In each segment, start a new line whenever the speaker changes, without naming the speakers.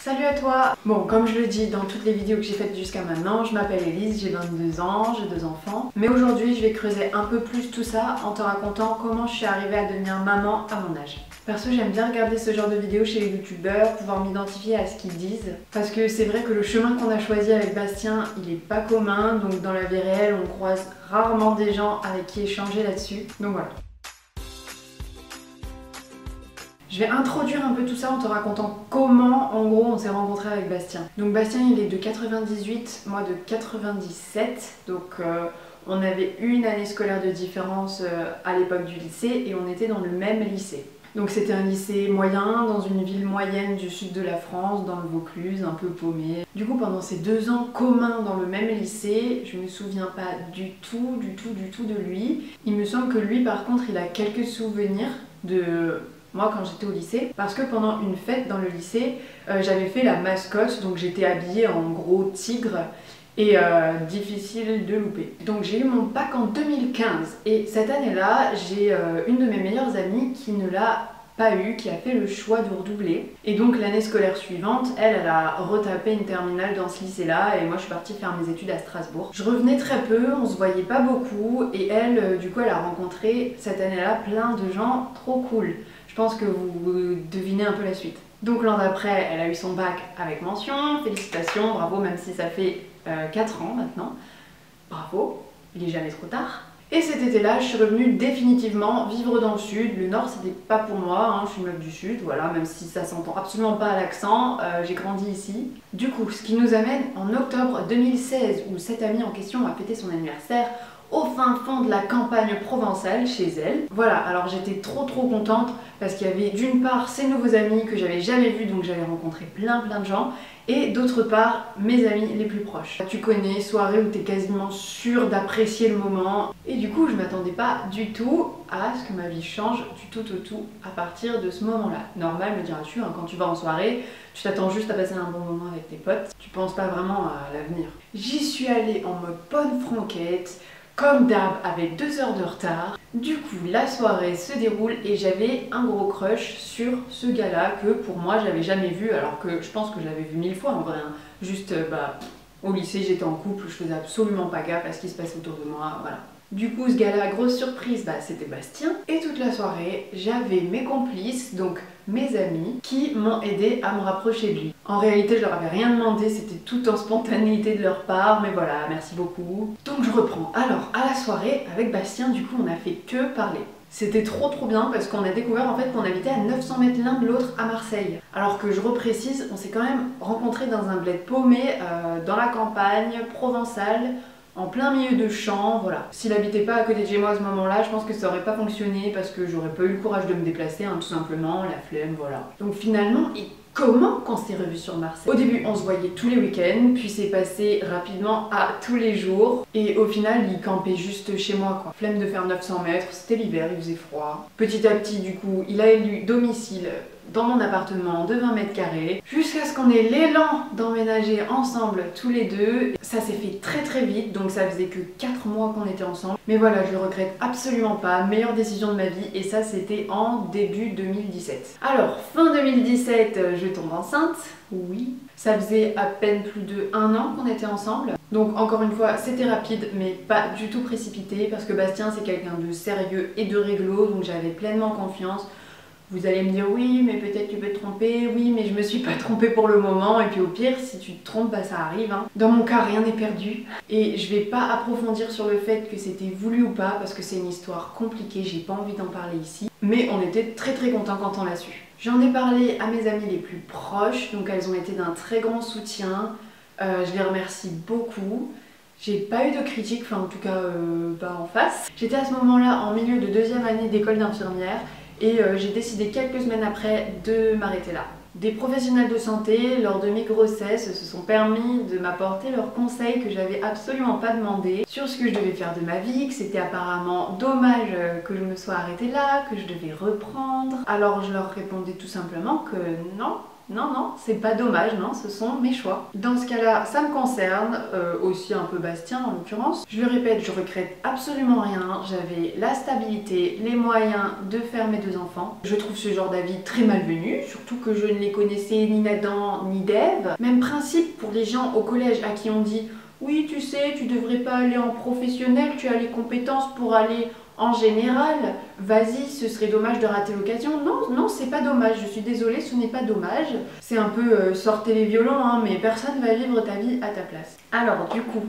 Salut à toi! Bon, comme je le dis dans toutes les vidéos que j'ai faites jusqu'à maintenant, je m'appelle Elise, j'ai 22 ans, j'ai 2 enfants. Mais aujourd'hui, je vais creuser un peu plus tout ça en te racontant comment je suis arrivée à devenir maman à mon âge. Perso, j'aime bien regarder ce genre de vidéos chez les youtubeurs, pouvoir m'identifier à ce qu'ils disent. Parce que c'est vrai que le chemin qu'on a choisi avec Bastien, il est pas commun, donc dans la vie réelle, on croise rarement des gens avec qui échanger là-dessus. Donc voilà. Je vais introduire un peu tout ça en te racontant comment, en gros, on s'est rencontrés avec Bastien. Donc Bastien, il est de 98, moi de 97, donc on avait une année scolaire de différence à l'époque du lycée et on était dans le même lycée. Donc c'était un lycée moyen, dans une ville moyenne du sud de la France, dans le Vaucluse, un peu paumé. Du coup, pendant ces 2 ans communs dans le même lycée, je me souviens pas du tout de lui. Il me semble que lui, par contre, il a quelques souvenirs de moi quand j'étais au lycée, parce que pendant une fête dans le lycée, j'avais fait la mascotte, donc j'étais habillée en gros tigre et difficile de louper. Donc j'ai eu mon bac en 2015 et cette année-là, j'ai une de mes meilleures amies qui ne l'a pas eu, qui a fait le choix de redoubler. Et donc l'année scolaire suivante, elle a retapé une terminale dans ce lycée-là et moi je suis partie faire mes études à Strasbourg. Je revenais très peu, on se voyait pas beaucoup et elle, du coup, elle a rencontré cette année-là plein de gens trop cool. Je pense que vous devinez un peu la suite. Donc l'an d'après, elle a eu son bac avec mention, félicitations, bravo, même si ça fait 4 ans maintenant. Bravo, il est jamais trop tard. Et cet été-là, je suis revenue définitivement vivre dans le sud. Le nord, c'était pas pour moi, hein. Je suis meuf du sud, voilà, même si ça s'entend absolument pas à l'accent, j'ai grandi ici. Du coup, ce qui nous amène en octobre 2016, où cette amie en question a fêté son anniversaire au fin fond de la campagne provençale chez elle. Voilà, alors j'étais trop contente parce qu'il y avait d'une part ces nouveaux amis que j'avais jamais vus, donc j'avais rencontré plein de gens, et d'autre part mes amis les plus proches. Tu connais, soirée où t'es quasiment sûr d'apprécier le moment, et du coup je m'attendais pas du tout à ce que ma vie change du tout au tout à partir de ce moment-là. Normal, me diras-tu, hein, quand tu vas en soirée, tu t'attends juste à passer un bon moment avec tes potes, tu penses pas vraiment à l'avenir. J'y suis allée en mode bonne franquette, comme d'hab, avec 2 heures de retard. Du coup, la soirée se déroule et j'avais un gros crush sur ce gars-là que pour moi j'avais jamais vu, alors que je pense que je l'avais vu 1000 fois en vrai. Hein. Juste, au lycée j'étais en couple, je faisais absolument pas gaffe à ce qui se passait autour de moi, voilà. Du coup, ce gars-là, grosse surprise, c'était Bastien. Et toute la soirée, j'avais mes complices, donc mes amis, qui m'ont aidé à me rapprocher de lui. En réalité, je leur avais rien demandé, c'était tout en spontanéité de leur part, mais voilà, merci beaucoup. Donc je reprends. Alors, à la soirée, avec Bastien, du coup, on a fait que parler. C'était trop bien parce qu'on a découvert en fait qu'on habitait à 900 mètres l'un de l'autre à Marseille. Alors que je reprécise, on s'est quand même rencontrés dans un bled paumé, dans la campagne, provençale, en plein milieu de champs, voilà. S'il habitait pas à côté de chez moi à ce moment-là, je pense que ça aurait pas fonctionné parce que j'aurais pas eu le courage de me déplacer, hein, tout simplement, la flemme, voilà. Donc finalement, et comment qu'on s'est revus sur Marseille? Au début, on se voyait tous les week-ends, puis c'est passé rapidement à tous les jours. Et au final, il campait juste chez moi, quoi. Flemme de faire 900 mètres, c'était l'hiver, il faisait froid. Petit à petit, du coup, il a élu domicile dans mon appartement de 20 mètres carrés, jusqu'à ce qu'on ait l'élan d'emménager ensemble tous les deux. Ça s'est fait très vite, donc ça faisait que 4 mois qu'on était ensemble. Mais voilà, je le regrette absolument pas, meilleure décision de ma vie, et ça c'était en début 2017. Alors, fin 2017, je tombe enceinte, oui. Ça faisait à peine plus de 1 an qu'on était ensemble. Donc encore une fois, c'était rapide, mais pas du tout précipité, parce que Bastien c'est quelqu'un de sérieux et de réglo, donc j'avais pleinement confiance. Vous allez me dire oui, mais peut-être tu peux te tromper, oui, mais je me suis pas trompée pour le moment, et puis au pire, si tu te trompes, ça arrive. Hein. Dans mon cas, rien n'est perdu. Et je vais pas approfondir sur le fait que c'était voulu ou pas, parce que c'est une histoire compliquée, j'ai pas envie d'en parler ici. Mais on était très contents quand on l'a su. J'en ai parlé à mes amies les plus proches, donc elles ont été d'un très grand soutien. Je les remercie beaucoup. J'ai pas eu de critiques, enfin en tout cas pas en face. J'étais à ce moment-là en milieu de 2e année d'école d'infirmière, et j'ai décidé quelques semaines après de m'arrêter là. Des professionnels de santé, lors de mes grossesses, se sont permis de m'apporter leurs conseils que j'avais absolument pas demandé sur ce que je devais faire de ma vie, que c'était apparemment dommage que je me sois arrêtée là, que je devais reprendre. Alors je leur répondais tout simplement que non, Non, non, c'est pas dommage, non, ce sont mes choix. Dans ce cas-là, ça me concerne, aussi un peu Bastien en l'occurrence. Je le répète, je regrette absolument rien. J'avais la stabilité, les moyens de faire mes 2 enfants. Je trouve ce genre d'avis très malvenu, surtout que je ne les connaissais ni Nathan ni Dave. Même principe pour les gens au collège à qui on dit « Oui, tu sais, tu devrais pas aller en professionnel, tu as les compétences pour aller en général, vas-y, ce serait dommage de rater l'occasion. » Non, non, c'est pas dommage, je suis désolée, ce n'est pas dommage. C'est un peu sortez les violons, hein, mais personne va vivre ta vie à ta place. Alors, du coup,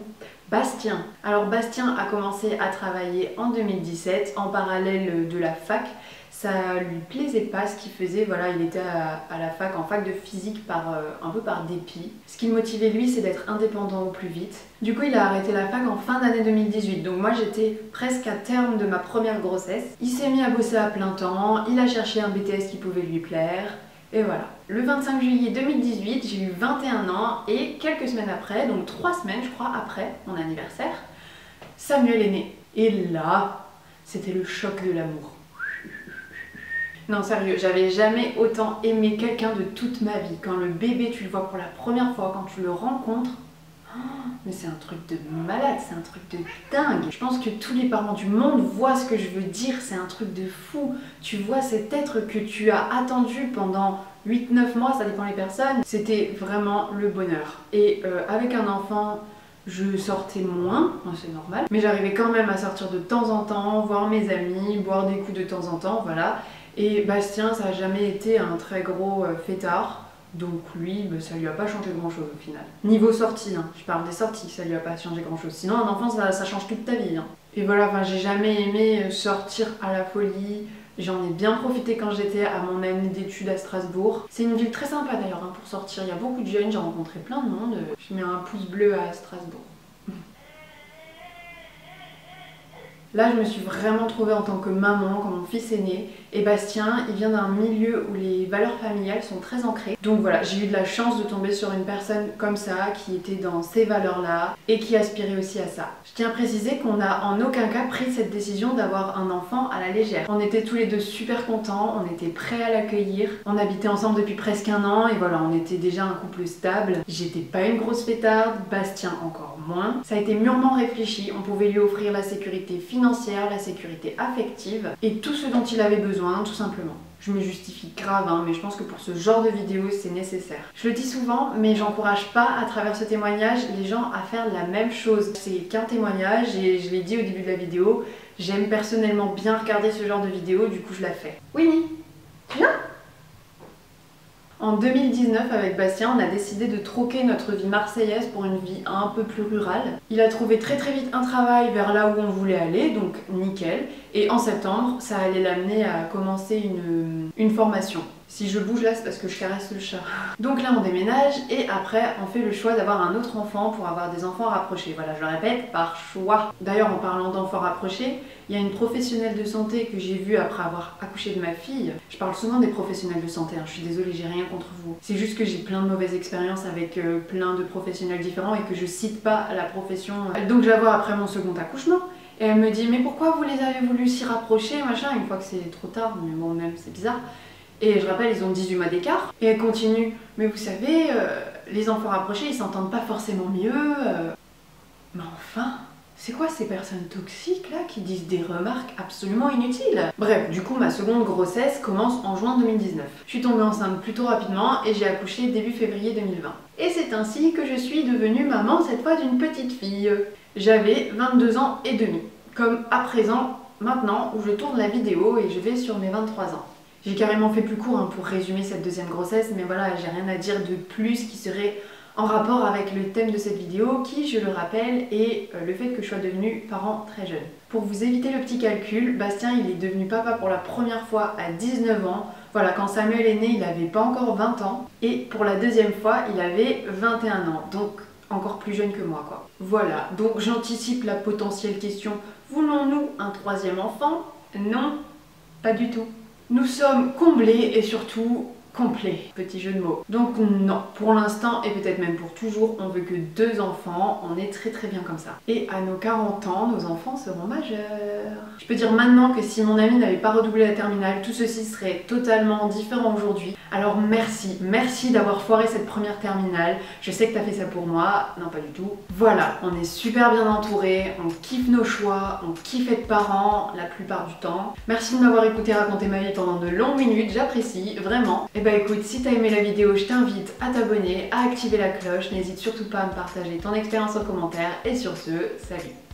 Bastien. Alors, Bastien a commencé à travailler en 2017, en parallèle de la fac. Ça lui plaisait pas ce qu'il faisait, voilà, il était à la fac, en fac de physique un peu par dépit. Ce qui le motivait lui, c'est d'être indépendant au plus vite. Du coup, il a arrêté la fac en fin d'année 2018, donc moi j'étais presque à terme de ma première grossesse. Il s'est mis à bosser à plein temps, il a cherché un BTS qui pouvait lui plaire, et voilà. Le 25 juillet 2018, j'ai eu 21 ans, et quelques semaines après, donc 3 semaines je crois après mon anniversaire, Samuel est né. Et là, c'était le choc de l'amour. Non, sérieux, j'avais jamais autant aimé quelqu'un de toute ma vie. Quand le bébé, tu le vois pour la première fois, quand tu le rencontres, mais c'est un truc de malade, c'est un truc de dingue. Je pense que tous les parents du monde voient ce que je veux dire, c'est un truc de fou. Tu vois cet être que tu as attendu pendant 8-9 mois, ça dépend les personnes. C'était vraiment le bonheur. Et avec un enfant, je sortais moins, c'est normal, mais j'arrivais quand même à sortir de temps en temps, voir mes amis, boire des coups de temps en temps, voilà. Et Bastien, ça n'a jamais été un très gros fêtard, donc lui, ça lui a pas changé grand chose au final. Niveau sortie, hein, je parle des sorties, ça lui a pas changé grand chose. Sinon, un enfant, ça change toute ta vie. Hein. Et voilà, enfin, j'ai jamais aimé sortir à la folie. J'en ai bien profité quand j'étais à mon année d'études à Strasbourg. C'est une ville très sympa d'ailleurs hein, pour sortir. Il y a beaucoup de jeunes, j'ai rencontré plein de monde. Je mets un pouce bleu à Strasbourg. Là, je me suis vraiment trouvée en tant que maman, quand mon fils est né. Et Bastien, il vient d'un milieu où les valeurs familiales sont très ancrées. Donc voilà, j'ai eu de la chance de tomber sur une personne comme ça, qui était dans ces valeurs-là et qui aspirait aussi à ça. Je tiens à préciser qu'on n'a en aucun cas pris cette décision d'avoir un enfant à la légère. On était tous les deux super contents, on était prêts à l'accueillir. On habitait ensemble depuis presque 1 an et voilà, on était déjà un couple stable. J'étais pas une grosse fêtarde, Bastien encore moins. Ça a été mûrement réfléchi, on pouvait lui offrir la sécurité financière, la sécurité affective et tout ce dont il avait besoin, tout simplement. Je me justifie grave, hein, mais je pense que pour ce genre de vidéo, c'est nécessaire. Je le dis souvent, mais j'encourage pas à travers ce témoignage les gens à faire la même chose. C'est qu'un témoignage et je l'ai dit au début de la vidéo, j'aime personnellement bien regarder ce genre de vidéo, du coup je la fais. Winnie, tu es là ? En 2019, avec Bastien, on a décidé de troquer notre vie marseillaise pour une vie un peu plus rurale. Il a trouvé très vite un travail vers là où on voulait aller, donc nickel. Et en septembre, ça allait l'amener à commencer une formation. Si je bouge là, c'est parce que je caresse le chat. Donc là, on déménage et après, on fait le choix d'avoir un autre enfant pour avoir des enfants rapprochés. Voilà, je le répète, par choix. D'ailleurs, en parlant d'enfants rapprochés, il y a une professionnelle de santé que j'ai vue après avoir accouché de ma fille. Je parle souvent des professionnels de santé, hein. Je suis désolée, j'ai rien contre vous. C'est juste que j'ai plein de mauvaises expériences avec plein de professionnels différents et que je cite pas la profession. Donc je la vois après mon second accouchement. Et elle me dit, mais pourquoi vous les avez voulu s'y rapprocher, machin, une fois que c'est trop tard, mais bon, même c'est bizarre. Et je rappelle, ils ont 18 mois d'écart. Et elle continue, mais vous savez, les enfants rapprochés, ils s'entendent pas forcément mieux. Mais enfin, c'est quoi ces personnes toxiques là qui disent des remarques absolument inutiles? Bref, du coup, ma seconde grossesse commence en juin 2019. Je suis tombée enceinte plutôt rapidement et j'ai accouché début février 2020. Et c'est ainsi que je suis devenue maman, cette fois d'une petite fille. J'avais 22 ans et demi, comme à présent, maintenant, où je tourne la vidéo et je vais sur mes 23 ans. J'ai carrément fait plus court hein, pour résumer cette deuxième grossesse, mais voilà, j'ai rien à dire de plus qui serait en rapport avec le thème de cette vidéo, qui, je le rappelle, est le fait que je sois devenue parent très jeune. Pour vous éviter le petit calcul, Bastien il est devenu papa pour la première fois à 19 ans. Voilà, quand Samuel est né, il n'avait pas encore 20 ans. Et pour la deuxième fois, il avait 21 ans. Donc encore plus jeune que moi, quoi. Voilà, donc j'anticipe la potentielle question. Voulons-nous un troisième enfant? Non, pas du tout. Nous sommes comblés et surtout complet, petit jeu de mots. Donc non, pour l'instant et peut-être même pour toujours, on veut que 2 enfants, on est très bien comme ça. Et à nos 40 ans, nos enfants seront majeurs. Je peux dire maintenant que si mon ami n'avait pas redoublé la terminale, tout ceci serait totalement différent aujourd'hui. Alors merci d'avoir foiré cette première terminale. Je sais que t'as fait ça pour moi, non pas du tout. Voilà, on est super bien entourés, on kiffe nos choix, on kiffe être parents la plupart du temps. Merci de m'avoir écouté raconter ma vie pendant de longues minutes, j'apprécie vraiment. Et bah écoute, si t'as aimé la vidéo, je t'invite à t'abonner, à activer la cloche, n'hésite surtout pas à me partager ton expérience en commentaire et sur ce, salut!